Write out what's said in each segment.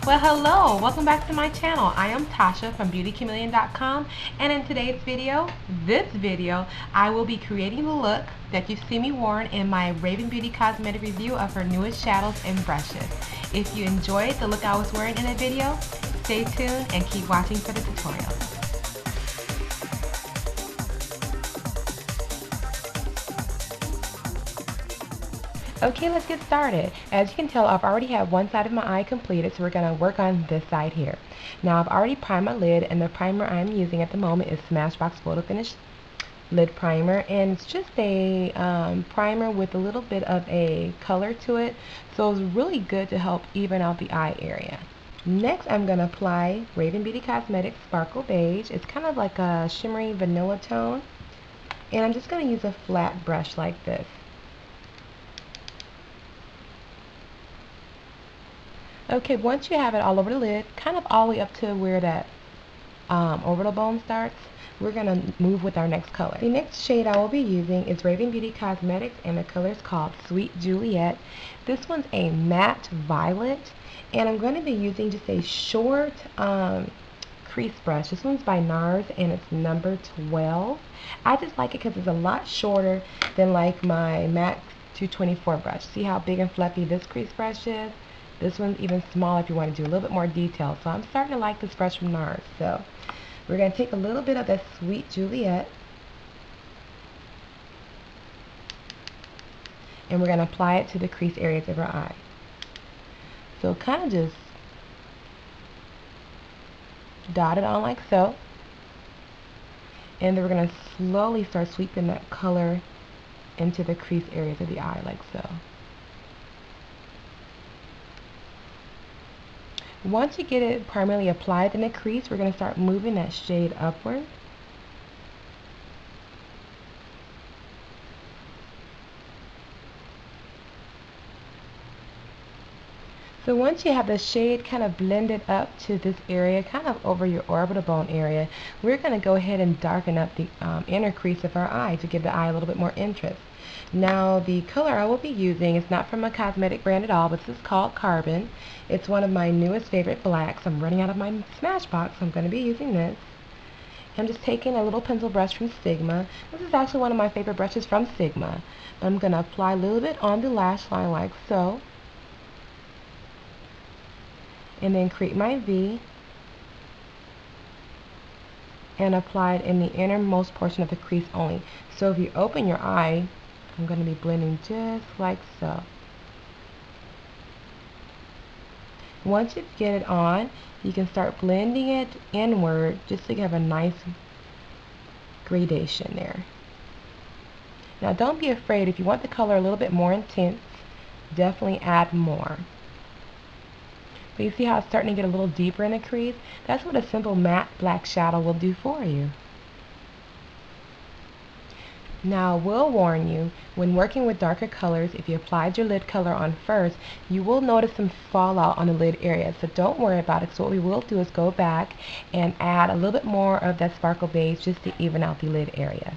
Well, hello, welcome back to my channel. I am Tasha from beautychameleon.com, and in today's video, I will be creating the look that you see me worn in my Raving Beauty Cosmetic review of her newest shadows and brushes. If you enjoyed the look I was wearing in the video, stay tuned and keep watching for the tutorial. Okay, let's get started. As you can tell, I've already had one side of my eye completed, so we're going to work on this side here. Now, I've already primed my lid, and the primer I'm using at the moment is Smashbox Photo Finish Lid Primer, and it's just a primer with a little bit of a color to it, so it's really good to help even out the eye area. Next, I'm going to apply Raving Beauty Cosmetics Sparkle Beige. It's kind of like a shimmery vanilla tone, and I'm just going to use a flat brush like this. Okay, once you have it all over the lid, kind of all the way up to where that orbital bone starts, we're going to move with our next color. The next shade I will be using is Raving Beauty Cosmetics, and the color is called Sweet Juliet. This one's a matte violet, and I'm going to be using just a short crease brush. This one's by NARS, and it's number 12. I just like it because it's a lot shorter than like my MAC 224 brush. See how big and fluffy this crease brush is? This one's even smaller if you want to do a little bit more detail. So I'm starting to like this brush from NARS. So we're going to take a little bit of that Sweet Juliet, and we're going to apply it to the crease areas of our eye. So kind of just dot it on like so. And then we're going to slowly start sweeping that color into the crease areas of the eye like so. Once you get it primarily applied in the crease, we're going to start moving that shade upward. So once you have the shade kind of blended up to this area, kind of over your orbital bone area, we're going to go ahead and darken up the inner crease of our eye to give the eye a little bit more interest. Now, the color I will be using is not from a cosmetic brand at all, but this is called Carbon. It's one of my newest favorite blacks. I'm running out of my Smashbox, so I'm going to be using this. I'm just taking a little pencil brush from Sigma. This is actually one of my favorite brushes from Sigma. But I'm going to apply a little bit on the lash line like so. And then create my V. And apply it in the innermost portion of the crease only. So if you open your eye, I'm going to be blending just like so. Once you get it on, you can start blending it inward just so you have a nice gradation there. Now don't be afraid. If you want the color a little bit more intense, definitely add more. But you see how it's starting to get a little deeper in the crease? That's what a simple matte black shadow will do for you. Now, I will warn you, when working with darker colors, if you applied your lid color on first, you will notice some fallout on the lid area. So don't worry about it. So what we will do is go back and add a little bit more of that sparkle beige just to even out the lid area.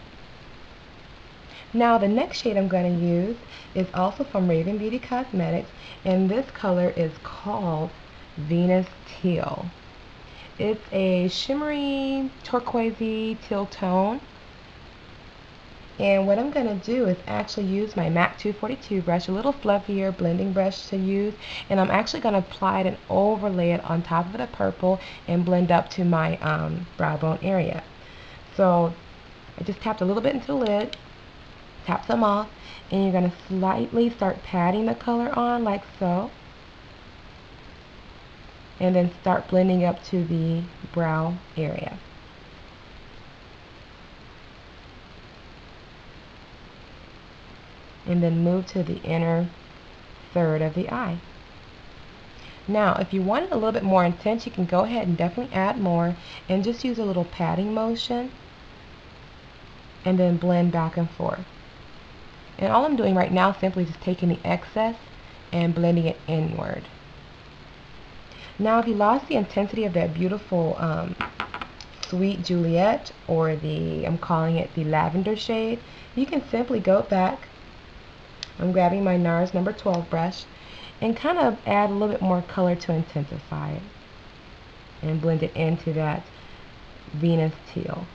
Now, the next shade I'm going to use is also from Raving Beauty Cosmetics, and this color is called Venus Teal. It's a shimmery turquoisey teal tone. And what I'm going to do is actually use my MAC 242 brush, a little fluffier blending brush to use, and I'm actually going to apply it and overlay it on top of the purple and blend up to my brow bone area. So I just tapped a little bit into the lid, tap some off, and you're going to slightly start patting the color on like so, and then start blending up to the brow area. And then move to the inner third of the eye. Now, if you want it a little bit more intense, you can go ahead and definitely add more and just use a little patting motion and then blend back and forth. And all I'm doing right now is simply just taking the excess and blending it inward. Now, if you lost the intensity of that beautiful Sweet Juliet, or I'm calling it the lavender shade, you can simply go back. I'm grabbing my NARS number 12 brush, and kind of add a little bit more color to intensify it and blend it into that Venus teal.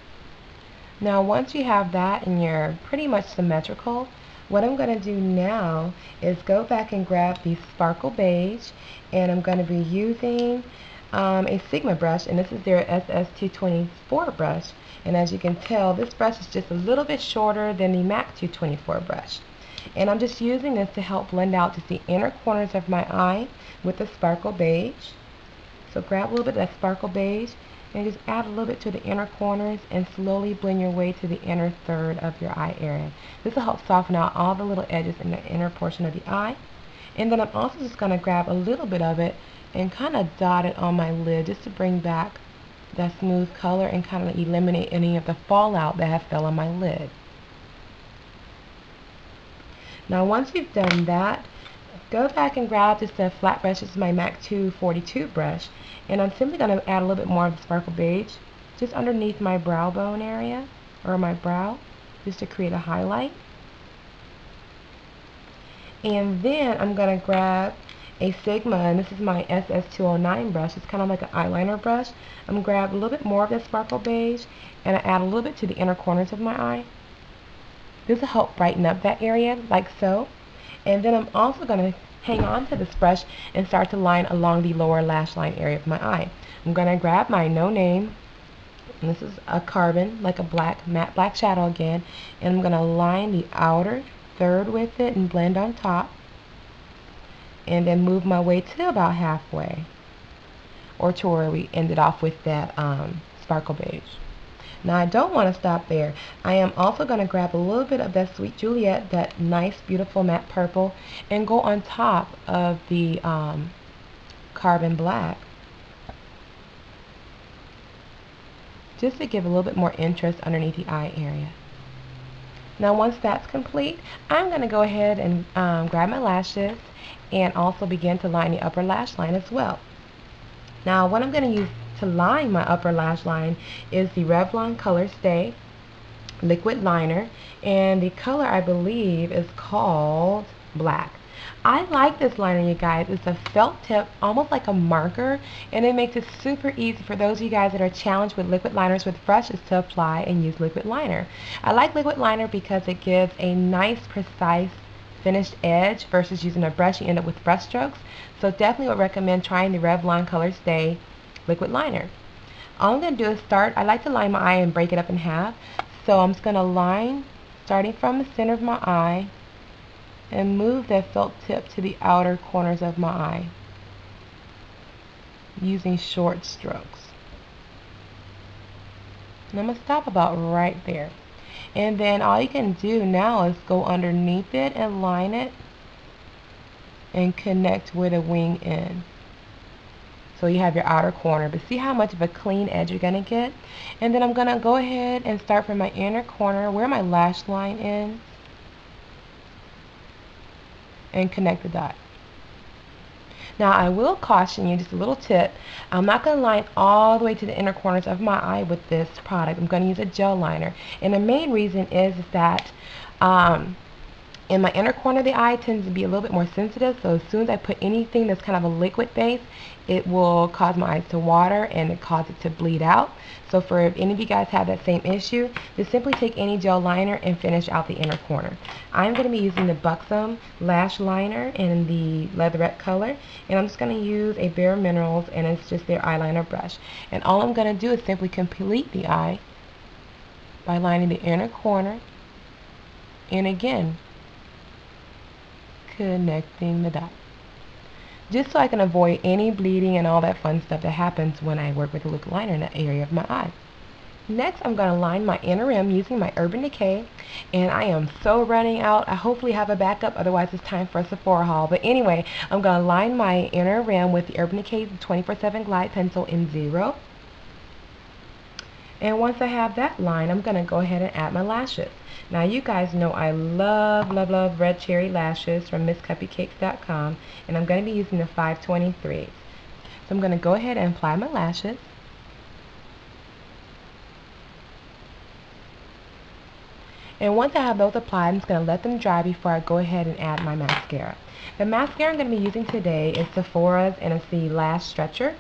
Now once you have that and you're pretty much symmetrical, what I'm going to do now is go back and grab the Sparkle Beige, and I'm going to be using a Sigma brush, and this is their SS224 brush. And as you can tell, this brush is just a little bit shorter than the MAC 224 brush. And I'm just using this to help blend out just the inner corners of my eye with the Sparkle Beige. So grab a little bit of that Sparkle Beige and just add a little bit to the inner corners and slowly blend your way to the inner third of your eye area. This will help soften out all the little edges in the inner portion of the eye. And then I'm also just going to grab a little bit of it and kind of dot it on my lid just to bring back that smooth color and kind of eliminate any of the fallout that has fell on my lid. Now once you've done that, go back and grab just a flat brush. This is my MAC 242 brush, and I'm simply going to add a little bit more of the Sparkle Beige just underneath my brow bone area, or my brow, just to create a highlight. And then I'm going to grab a Sigma, and this is my SS209 brush. It's kind of like an eyeliner brush. I'm going to grab a little bit more of the Sparkle Beige and I add a little bit to the inner corners of my eye. This will help brighten up that area, like so. And then I'm also going to hang on to this brush and start to line along the lower lash line area of my eye. I'm going to grab my No Name, and this is a carbon, like a black, matte black shadow again, and I'm going to line the outer third with it and blend on top, and then move my way to about halfway, or to where we ended off with that Sparkle Beige. Now I don't want to stop there. I am also going to grab a little bit of that Sweet Juliet, that nice beautiful matte purple, and go on top of the carbon black, just to give a little bit more interest underneath the eye area. Now once that's complete, I'm going to go ahead and grab my lashes and also begin to line the upper lash line as well. Now what I'm going to use to line my upper lash line is the Revlon Color Stay liquid liner, and the color I believe is called Black. I like this liner, you guys. It's a felt tip, almost like a marker, and it makes it super easy for those of you guys that are challenged with liquid liners with brushes to apply and use liquid liner. I like liquid liner because it gives a nice, precise, finished edge versus using a brush. You end up with brush strokes. So definitely would recommend trying the Revlon Color Stay liquid liner. All I'm going to do is start, I like to line my eye and break it up in half. So I'm just going to line starting from the center of my eye and move that felt tip to the outer corners of my eye using short strokes. And I'm going to stop about right there. And then all you can do now is go underneath it and line it and connect where the wing ends. So you have your outer corner, but see how much of a clean edge you're going to get? And then I'm going to go ahead and start from my inner corner where my lash line ends and connect the dot. Now I will caution you, just a little tip, I'm not going to line all the way to the inner corners of my eye with this product. I'm going to use a gel liner, and the main reason is that in my inner corner of the eye tends to be a little bit more sensitive, so as soon as I put anything that's kind of a liquid base, it will cause my eyes to water and it cause it to bleed out. So for if any of you guys have that same issue, just simply take any gel liner and finish out the inner corner. I'm going to be using the Buxom Lash Liner in the Leatherette color, and I'm just going to use a Bare Minerals, and it's just their eyeliner brush. And all I'm going to do is simply complete the eye by lining the inner corner, and again, connecting the dot, just so I can avoid any bleeding and all that fun stuff that happens when I work with a liquid liner in that area of my eye. Next, I'm going to line my inner rim using my Urban Decay, and I am so running out. I hopefully have a backup, otherwise it's time for a Sephora haul. But anyway, I'm going to line my inner rim with the Urban Decay 24/7 Glide Pencil in 0. And once I have that line, I'm going to go ahead and add my lashes. Now you guys know I love, love, love red cherry lashes from MissCupcakes.com, and I'm going to be using the 523. So I'm going to go ahead and apply my lashes. And once I have those applied, I'm just going to let them dry before I go ahead and add my mascara. The mascara I'm going to be using today is Sephora's, and it's the Lash Stretcher.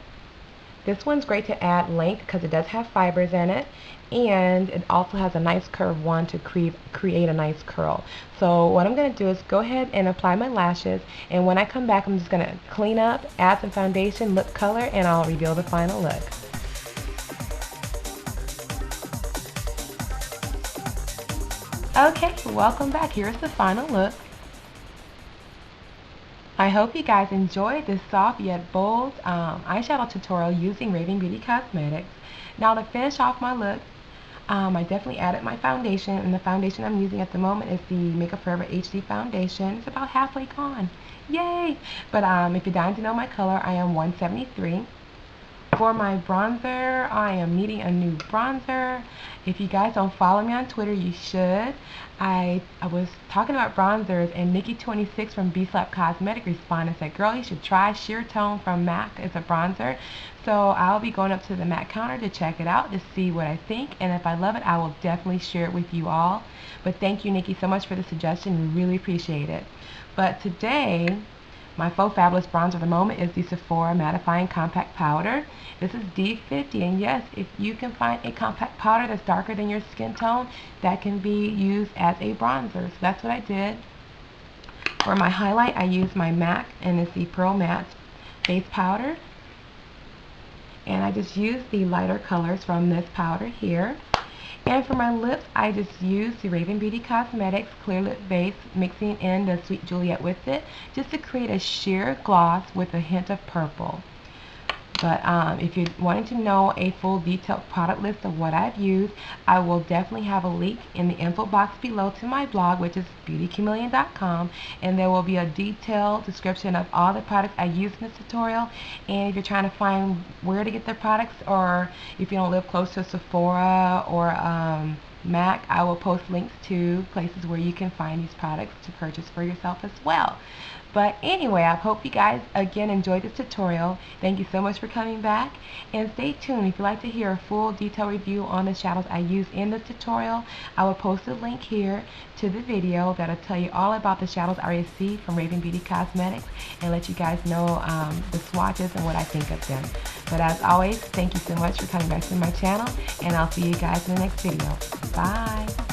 This one's great to add length because it does have fibers in it, and it also has a nice curved one to create a nice curl. So what I'm going to do is go ahead and apply my lashes, and when I come back I'm just going to clean up, add some foundation, lip color, and I'll reveal the final look. Okay, welcome back. Here's the final look. I hope you guys enjoyed this soft yet bold eyeshadow tutorial using Raving Beauty Cosmetics. Now to finish off my look, I definitely added my foundation, and the foundation I'm using at the moment is the Makeup Forever HD foundation. It's about halfway gone. Yay! But if you're dying to know my color, I am 173. For my bronzer, I am needing a new bronzer. If you guys don't follow me on Twitter, you should. I was talking about bronzers, and Nikki26 from B-Slap Cosmetic responded and said, girl, you should try Sheer Tone from MAC as a bronzer. So I'll be going up to the MAC counter to check it out to see what I think, and if I love it, I will definitely share it with you all. But thank you, Nikki, so much for the suggestion. We really appreciate it. But today, my Faux Fabulous bronzer at the moment is the Sephora Mattifying Compact Powder. This is D50, and yes, if you can find a compact powder that's darker than your skin tone, that can be used as a bronzer. So that's what I did. For my highlight, I used my MAC, and it's the Pearl Matte Face Powder. And I just used the lighter colors from this powder here. And for my lips, I just used the Raving Beauty Cosmetics Clear Lip Base, mixing in the Sweet Juliet with it, just to create a sheer gloss with a hint of purple. But if you're wanting to know a full detailed product list of what I've used, I will definitely have a link in the info box below to my blog, which is beautychameleon.com, and there will be a detailed description of all the products I use in this tutorial. And if you're trying to find where to get the products, or if you don't live close to Sephora or MAC, I will post links to places where you can find these products to purchase for yourself as well. But anyway, I hope you guys again enjoyed this tutorial. Thank you so much for coming back, and stay tuned. If you'd like to hear a full detailed review on the shadows I use in this tutorial, I will post a link here to the video that'll tell you all about the shadows I received from Raving Beauty Cosmetics, and let you guys know the swatches and what I think of them. But as always, thank you so much for coming back to my channel, and I'll see you guys in the next video. Bye!